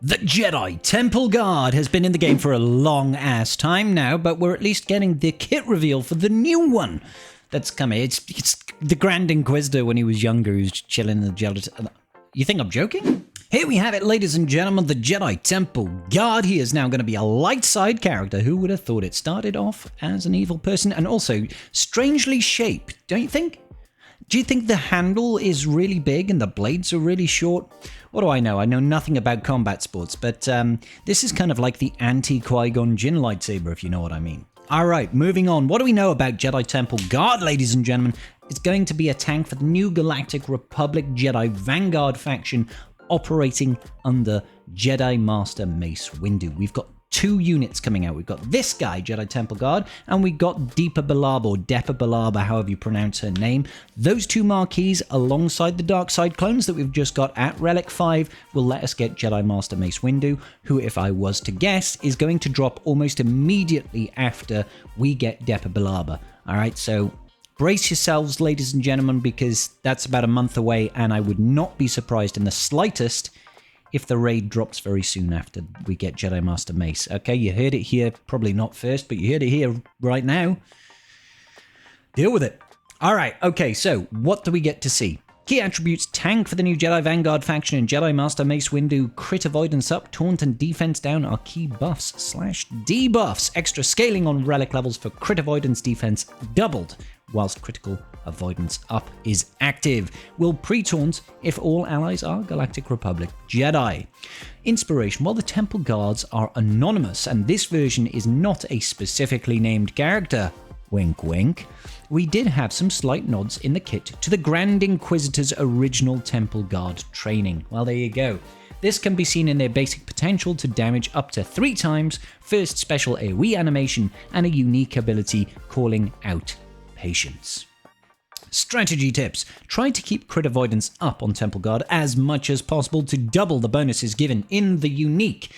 The Jedi Temple Guard has been in the game for a long-ass time now, but we're at least getting the kit reveal for the new one that's coming. It's the Grand Inquisitor when he was younger, who's chilling in the Jedi... You think I'm joking? Here we have it, ladies and gentlemen, the Jedi Temple Guard. He is now going to be a light side character. Who would have thought it? Started off as an evil person and also strangely shaped, don't you think? Do you think the handle is really big and the blades are really short? What do I know? I know nothing about combat sports, but this is kind of like the anti-Qui-Gon Jinn lightsaber, if you know what I mean. All right, moving on. What do we know about Jedi Temple Guard, ladies and gentlemen? It's going to be a tank for the new Galactic Republic Jedi Vanguard faction operating under Jedi Master Mace Windu. We've got 2 units coming out. We've got this guy, Jedi Temple Guard, and we've got Deepa Billaba, or Depa Billaba, however you pronounce her name. Those 2 marquees, alongside the Dark Side clones that we've just got at Relic 5, will let us get Jedi Master Mace Windu, who, if I was to guess, is going to drop almost immediately after we get Depa Billaba. All right, so brace yourselves, ladies and gentlemen, because that's about a month away, and I would not be surprised in the slightest if the raid drops very soon after we get Jedi Master Mace. Okay, you heard it here, probably not first, but you heard it here right now. Deal with it. All right, okay, so what do we get to see? Key attributes: tank for the new Jedi Vanguard faction and Jedi Master Mace Windu. Crit avoidance up, taunt and defense down are key buffs / debuffs. Extra scaling on relic levels for crit avoidance defense doubled, whilst critical avoidance up is active. Will pre-taunt if all allies are Galactic Republic Jedi. Inspiration: while the Temple Guards are anonymous and this version is not a specifically named character, wink wink, we did have some slight nods in the kit to the Grand Inquisitor's original Temple Guard training. Well, there you go. This can be seen in their basic potential to damage up to 3 times, first special AoE animation, and a unique ability calling out patience. Strategy tips: try to keep crit avoidance up on Temple Guard as much as possible to double the bonuses given in the unique.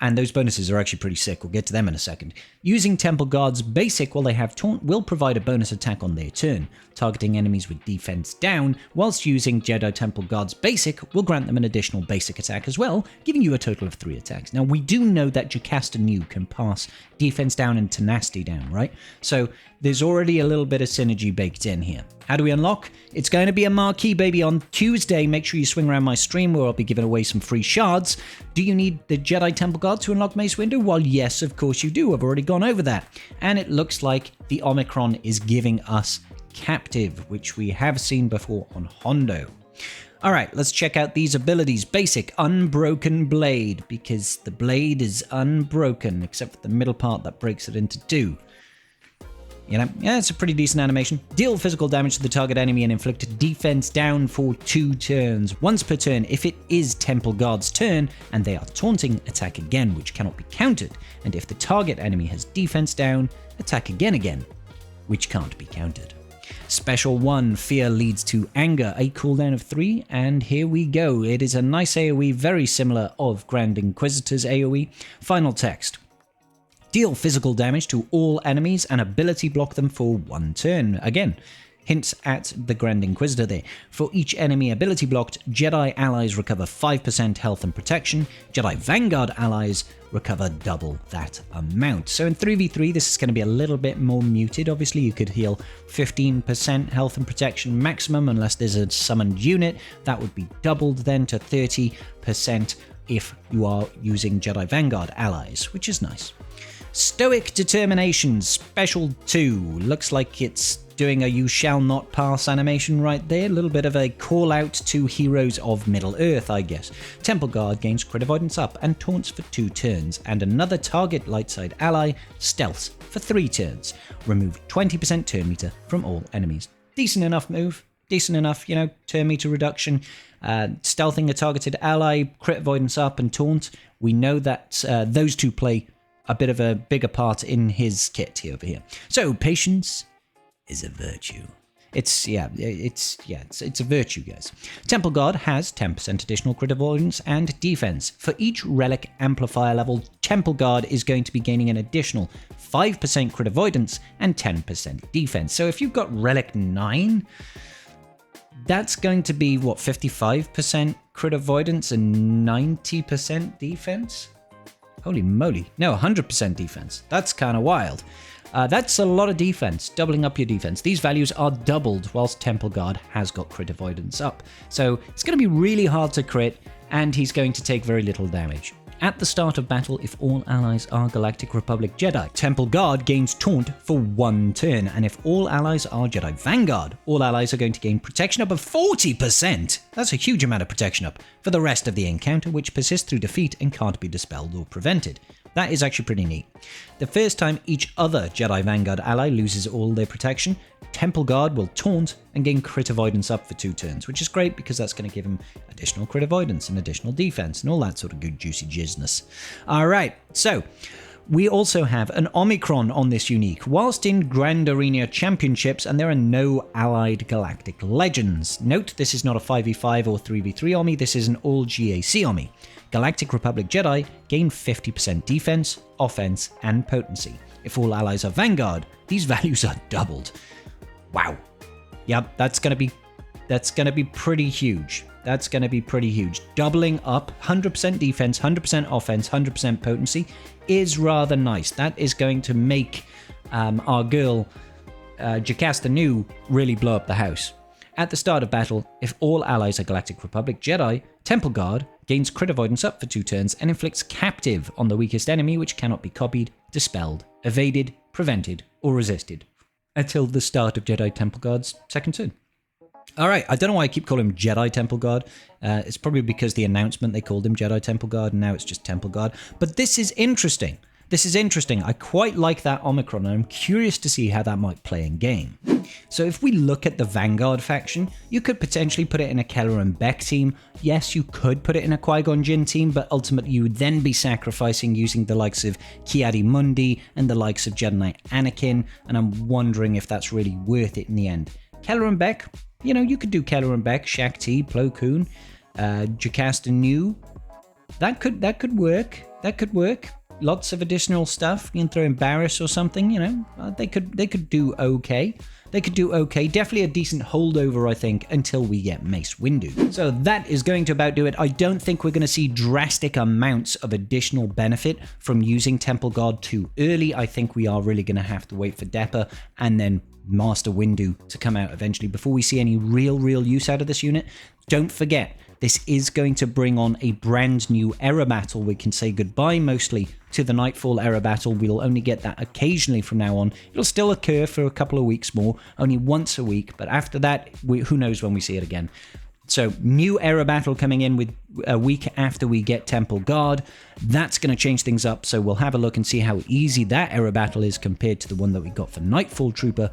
And those bonuses are actually pretty sick. We'll get to them in a second. Using Temple Guard's basic while they have taunt will provide a bonus attack on their turn, targeting enemies with defense down, whilst using Jedi Temple Guard's basic will grant them an additional basic attack as well, giving you a total of 3 attacks. Now, we do know that Jocasta Nu can pass defense down and tenacity down, right? So there's already a little bit of synergy baked in here. How do we unlock? It's going to be a marquee, baby, on Tuesday. Make sure you swing around my stream where I'll be giving away some free shards. Do you need the Jedi Temple Guard to unlock Mace Windu? Well, yes, of course you do. I've already gone over that. And it looks like the Omicron is giving us Captive, which we have seen before on Hondo. All right, let's check out these abilities. Basic, Unbroken Blade, because the blade is unbroken, except for the middle part that breaks it into 2. You know, yeah, it's a pretty decent animation. Deal physical damage to the target enemy and inflict defense down for 2 turns. Once per turn, if it is Temple Guard's turn and they are taunting, attack again, which cannot be countered. And if the target enemy has defense down, attack again, which can't be countered. Special 1, Fear leads to Anger, a cooldown of 3, and here we go. It is a nice AoE, very similar of Grand Inquisitor's AoE. Final text: deal physical damage to all enemies and ability block them for 1 turn. Again, hints at the Grand Inquisitor there. For each enemy ability blocked, Jedi allies recover 5% health and protection. Jedi Vanguard allies recover double that amount. So in 3v3, this is going to be a little bit more muted. Obviously, you could heal 15% health and protection maximum unless there's a summoned unit. That would be doubled then to 30% if you are using Jedi Vanguard allies, which is nice. Stoic Determination, Special 2. Looks like it's doing a you shall not pass animation right there. A little bit of a call out to heroes of Middle Earth, I guess. Temple Guard gains crit avoidance up and taunts for 2 turns, and another target light side ally stealths for 3 turns. Remove 20% turn meter from all enemies. Decent enough move. Decent enough, you know, turn meter reduction. Stealthing a targeted ally, crit avoidance up and taunt. We know that those 2 play a bit of a bigger part in his kit here over here. So patience is a virtue. It's a virtue, guys. Temple Guard has 10% additional crit avoidance and defense. For each relic amplifier level, Temple Guard is going to be gaining an additional 5% crit avoidance and 10% defense. So if you've got relic 9, That's going to be, what, 55% crit avoidance and 90% defense? Holy moly. No, 100% defense. That's kind of wild. That's a lot of defense, doubling up your defense. These values are doubled whilst Temple Guard has got crit avoidance up. So it's going to be really hard to crit, and he's going to take very little damage. At the start of battle, if all allies are Galactic Republic Jedi, Temple Guard gains Taunt for 1 turn, and if all allies are Jedi Vanguard, all allies are going to gain protection up of 40%. That's a huge amount of protection up for the rest of the encounter, which persists through defeat and can't be dispelled or prevented. That is actually pretty neat. The first time each other Jedi Vanguard ally loses all their protection, Temple Guard will taunt and gain crit avoidance up for 2 turns, which is great because that's going to give him additional crit avoidance and additional defense and all that sort of good juicy jizzness. Alright, so we also have an Omicron on this unique. Whilst in Grand Arena Championships, and there are no allied galactic legends. Note, this is not a 5v5 or 3v3 Omi, this is an all GAC Omi. Galactic Republic Jedi gain 50% defense, offense, and potency. If all allies are Vanguard, these values are doubled. Wow. Yep, that's gonna be pretty huge. That's gonna be pretty huge. Doubling up 100% defense, 100% offense, 100% potency is rather nice. That is going to make our girl Jocasta Nu really blow up the house. At the start of battle, if all allies are Galactic Republic Jedi, Temple Guard gains crit avoidance up for 2 turns and inflicts captive on the weakest enemy, which cannot be copied, dispelled, evaded, prevented, or resisted until the start of Jedi Temple Guard's second turn. Alright, I don't know why I keep calling him Jedi Temple Guard. It's probably because the announcement they called him Jedi Temple Guard, and now it's just Temple Guard. But this is interesting. This is interesting. I quite like that Omicron, and I'm curious to see how that might play in game. So if we look at the Vanguard faction, you could potentially put it in a Keller and Beck team. Yes, you could put it in a Qui-Gon Jinn team, but ultimately you would then be sacrificing using the likes of Ki-Adi-Mundi and the likes of Jedi Knight Anakin, and I'm wondering if that's really worth it in the end. Keller and Beck, you know, you could do Keller and Beck, Shaq T, Plo Koon, Jocasta Nu. That could work. That could work. Lots of additional stuff. You can throw in Barriss or something, you know. They could do okay. They could do okay. Definitely a decent holdover, I think, until we get Mace Windu. So that is going to about do it. I don't think we're going to see drastic amounts of additional benefit from using Temple Guard too early. I think we are really going to have to wait for Deppa and then Master Windu to come out eventually before we see any real use out of this unit. Don't forget, this is going to bring on a brand new era battle. We can say goodbye mostly to the Nightfall era battle. We'll only get that occasionally from now on. It'll still occur for a couple of weeks more, only once a week, but after that, who knows when we see it again. So new era battle coming in with a week after we get Temple Guard. That's going to change things up, so we'll have a look and see how easy that era battle is compared to the one that we got for Nightfall Trooper.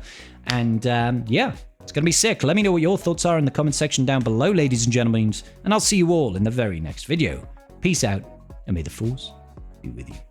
And yeah, it's going to be sick. Let me know what your thoughts are in the comment section down below, ladies and gentlemen, and I'll see you all in the very next video. Peace out, and may the Force be with you.